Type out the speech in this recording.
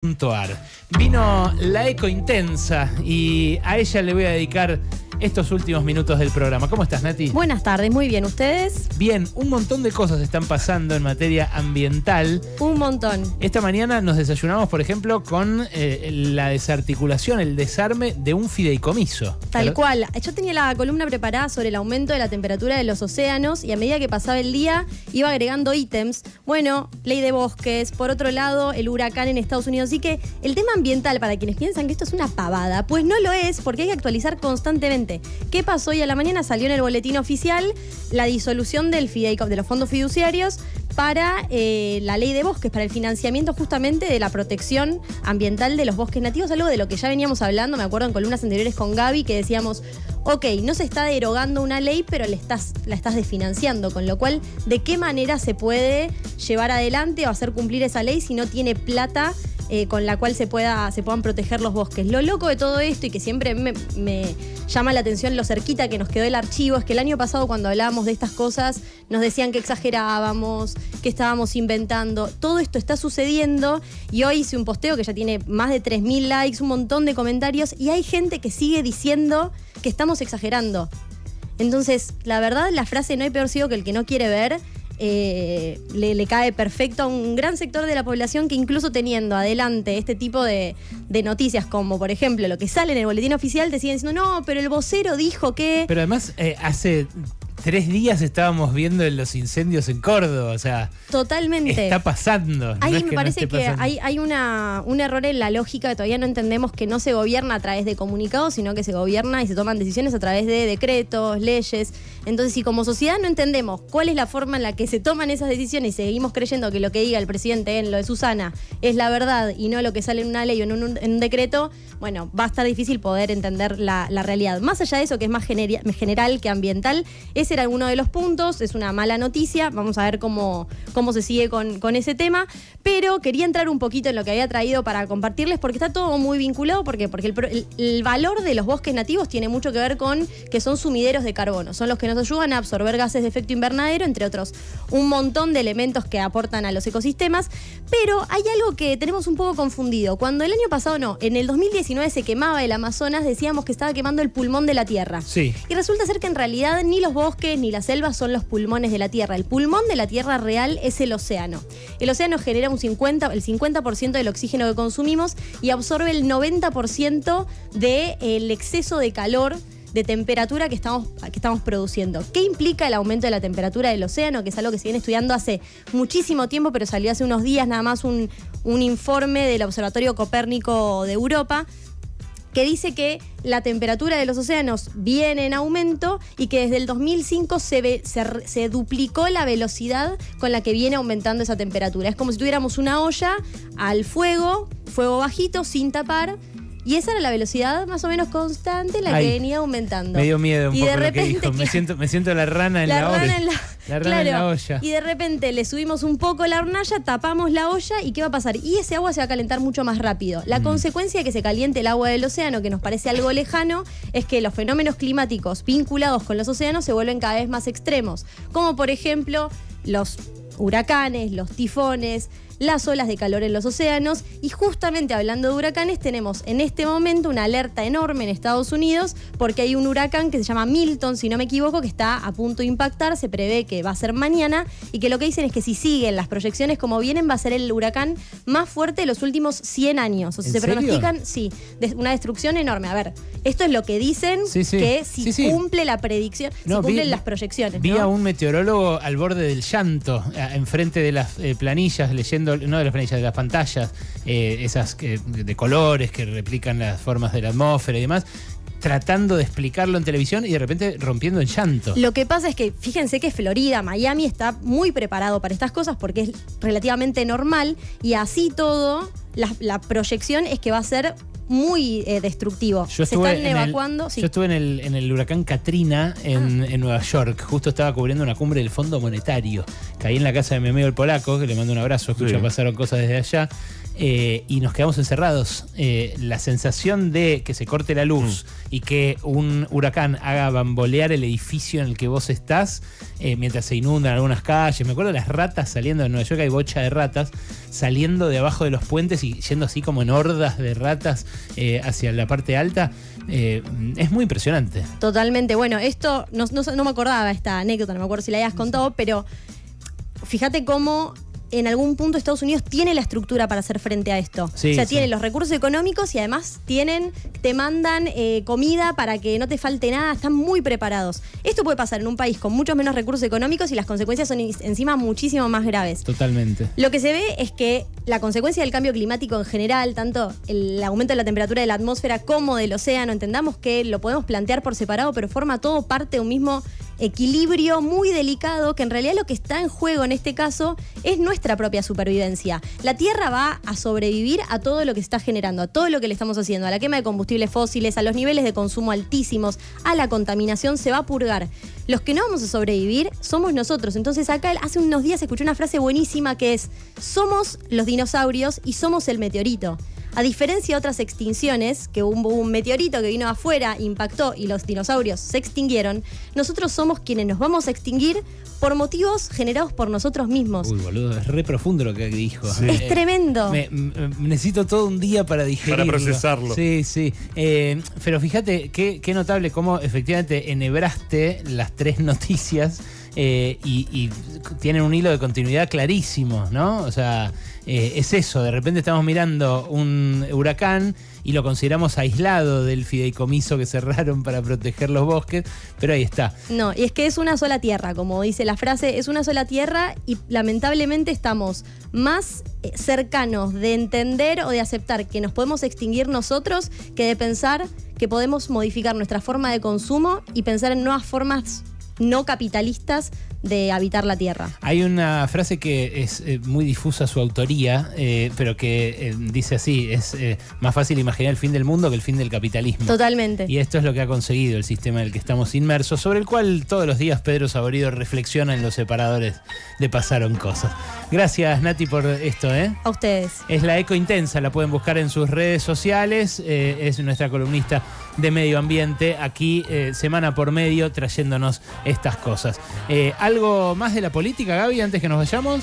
Vino la Eco Intensa y a ella le voy a dedicar estos últimos minutos del programa. ¿Cómo estás, Nati? Buenas tardes, muy bien. ¿Ustedes? Bien, un montón de cosas están pasando en materia ambiental. Un montón. Esta mañana nos desayunamos, por ejemplo, con la desarticulación, el desarme de un fideicomiso. Tal cual. Yo tenía la columna preparada sobre el aumento de la temperatura de los océanos y a medida que pasaba el día iba agregando ítems. Bueno, ley de bosques, por otro lado, el huracán en Estados Unidos. Así que el tema ambiental, para quienes piensan que esto es una pavada, pues no lo es, porque hay que actualizar constantemente. ¿Qué pasó hoy a la mañana? Salió en el boletín oficial la disolución de los fondos fiduciarios para la ley de bosques, para el financiamiento justamente de la protección ambiental de los bosques nativos, algo de lo que ya veníamos hablando, me acuerdo en columnas anteriores con Gaby, que decíamos, ok, no se está derogando una ley, pero la estás desfinanciando, con lo cual, ¿de qué manera se puede llevar adelante o hacer cumplir esa ley si no tiene plata con la cual se puedan proteger los bosques? Lo loco de todo esto, y que siempre me llama la atención lo cerquita que nos quedó el archivo, es que el año pasado cuando hablábamos de estas cosas nos decían que exagerábamos, que estábamos inventando. Todo esto está sucediendo y hoy hice un posteo que ya tiene más de 3.000 likes, un montón de comentarios, y hay gente que sigue diciendo que estamos exagerando. Entonces, la verdad, la frase "no hay peor ciego que el que no quiere ver" le cae perfecto a un gran sector de la población que, incluso teniendo adelante este tipo de noticias, como por ejemplo lo que sale en el boletín oficial, te siguen diciendo, no, pero el vocero dijo que... Pero además, hace 3 días estábamos viendo los incendios en Córdoba, o sea... Totalmente. Está pasando. Ahí no es me que parece no esté que pasando. hay un error en la lógica, que todavía no entendemos, que no se gobierna a través de comunicados, sino que se gobierna y se toman decisiones a través de decretos, leyes. Entonces, si como sociedad no entendemos cuál es la forma en la que se toman esas decisiones y seguimos creyendo que lo que diga el presidente en lo de Susana es la verdad y no lo que sale en una ley o en un decreto, bueno, va a estar difícil poder entender la realidad. Más allá de eso, que es más general que ambiental, ese era uno de los puntos. Es una mala noticia, vamos a ver cómo se sigue con ese tema, pero quería entrar un poquito en lo que había traído para compartirles, porque está todo muy vinculado. ¿Por qué? Porque el valor de los bosques nativos tiene mucho que ver con que son sumideros de carbono, son los que nos ayudan a absorber gases de efecto invernadero, entre otros un montón de elementos que aportan a los ecosistemas. Pero hay algo que tenemos un poco confundido. Cuando el año pasado, en el 2019 se quemaba el Amazonas, decíamos que estaba quemando el pulmón de la Tierra. Sí. Y resulta ser que en realidad ni los bosques ni las selvas son los pulmones de la Tierra. El pulmón de la Tierra real es el océano. El océano genera el 50% del oxígeno que consumimos y absorbe el 90% del exceso de calor, de temperatura que estamos produciendo. ¿Qué implica el aumento de la temperatura del océano? Que es algo que se viene estudiando hace muchísimo tiempo, pero salió hace unos días nada más un informe del Observatorio Copérnico de Europa, que dice que la temperatura de los océanos viene en aumento y que desde el 2005 se duplicó la velocidad con la que viene aumentando esa temperatura. Es como si tuviéramos una olla al fuego bajito, sin tapar, y esa era la velocidad más o menos constante en la que venía aumentando. Me dio miedo un y poco de repente, lo que dijo. Me siento la rana en la olla. La rana en la olla. Y de repente le subimos un poco la hornalla, tapamos la olla, ¿y qué va a pasar? Y ese agua se va a calentar mucho más rápido. La consecuencia de que se caliente el agua del océano, que nos parece algo lejano, es que los fenómenos climáticos vinculados con los océanos se vuelven cada vez más extremos. Como por ejemplo los huracanes, los tifones, las olas de calor en los océanos. Y justamente hablando de huracanes, tenemos en este momento una alerta enorme en Estados Unidos, porque hay un huracán que se llama Milton, si no me equivoco, que está a punto de impactar. Se prevé que va a ser mañana, y que lo que dicen es que si siguen las proyecciones como vienen, va a ser el huracán más fuerte de los últimos 100 años. O sea, se pronostican, una destrucción enorme. A ver, esto es lo que dicen, que si cumple la predicción, si cumplen las proyecciones. Vi a un meteorólogo al borde del llanto, enfrente de las planillas, leyendo, no de las planillas, de las pantallas, esas de colores que replican las formas de la atmósfera y demás, tratando de explicarlo en televisión y de repente rompiendo en llanto. Lo que pasa es que, fíjense que Florida, Miami, está muy preparado para estas cosas porque es relativamente normal, y así todo, la proyección es que va a ser muy destructivo. Yo estuve en el huracán Katrina en Nueva York. Justo estaba cubriendo una cumbre del Fondo Monetario. Caí en la casa de mi amigo el polaco, que le mando un abrazo, pasaron cosas desde allá. y nos quedamos encerrados. La sensación de que se corte la luz y que un huracán haga bambolear el edificio en el que vos estás, mientras se inundan algunas calles. Me acuerdo de las ratas saliendo de Nueva York, hay bocha de ratas saliendo de abajo de los puentes y yendo así como en hordas de ratas hacia la parte alta. Es muy impresionante. Totalmente. Bueno, esto no me acordaba esta anécdota, no me acuerdo si la hayas contado, pero fíjate cómo en algún punto Estados Unidos tiene la estructura para hacer frente a esto. Sí, o sea, sí. tiene los recursos económicos y además te mandan comida para que no te falte nada, están muy preparados. Esto puede pasar en un país con muchos menos recursos económicos y las consecuencias son encima muchísimo más graves. Totalmente. Lo que se ve es que la consecuencia del cambio climático en general, tanto el aumento de la temperatura de la atmósfera como del océano, entendamos que lo podemos plantear por separado, pero forma todo parte de un mismo equilibrio muy delicado, que en realidad lo que está en juego en este caso es nuestra propia supervivencia. La Tierra va a sobrevivir a todo lo que está generando, a todo lo que le estamos haciendo, a la quema de combustibles fósiles, a los niveles de consumo altísimos, a la contaminación, se va a purgar. Los que no vamos a sobrevivir somos nosotros. Entonces acá hace unos días escuché una frase buenísima que es: somos los dinosaurios y somos el meteorito. A diferencia de otras extinciones, que hubo un meteorito que vino afuera, impactó y los dinosaurios se extinguieron, nosotros somos quienes nos vamos a extinguir por motivos generados por nosotros mismos. Uy, boludo, es re profundo lo que dijo. Sí. Es tremendo. Necesito todo un día para digerirlo. Para procesarlo. Sí, sí. Pero fíjate qué notable cómo efectivamente enhebraste las tres noticias y tienen un hilo de continuidad clarísimo, ¿no? O sea, es eso, de repente estamos mirando un huracán y lo consideramos aislado del fideicomiso que cerraron para proteger los bosques, pero ahí está. No, y es que es una sola tierra, como dice la frase, es una sola tierra y lamentablemente estamos más cercanos de entender o de aceptar que nos podemos extinguir nosotros que de pensar que podemos modificar nuestra forma de consumo y pensar en nuevas formas no capitalistas de habitar la Tierra. Hay una frase que es muy difusa su autoría, pero que dice así: es más fácil imaginar el fin del mundo que el fin del capitalismo. Totalmente. Y esto es lo que ha conseguido el sistema en el que estamos inmersos, sobre el cual todos los días Pedro Saborido reflexiona en los separadores de Pasaron Cosas. Gracias, Nati, por esto, ¿eh? A ustedes. Es la Eco Intensa, la pueden buscar en sus redes sociales, es nuestra columnista de medio ambiente, aquí semana por medio trayéndonos estas cosas. ¿Algo más de la política, Gaby, antes que nos vayamos?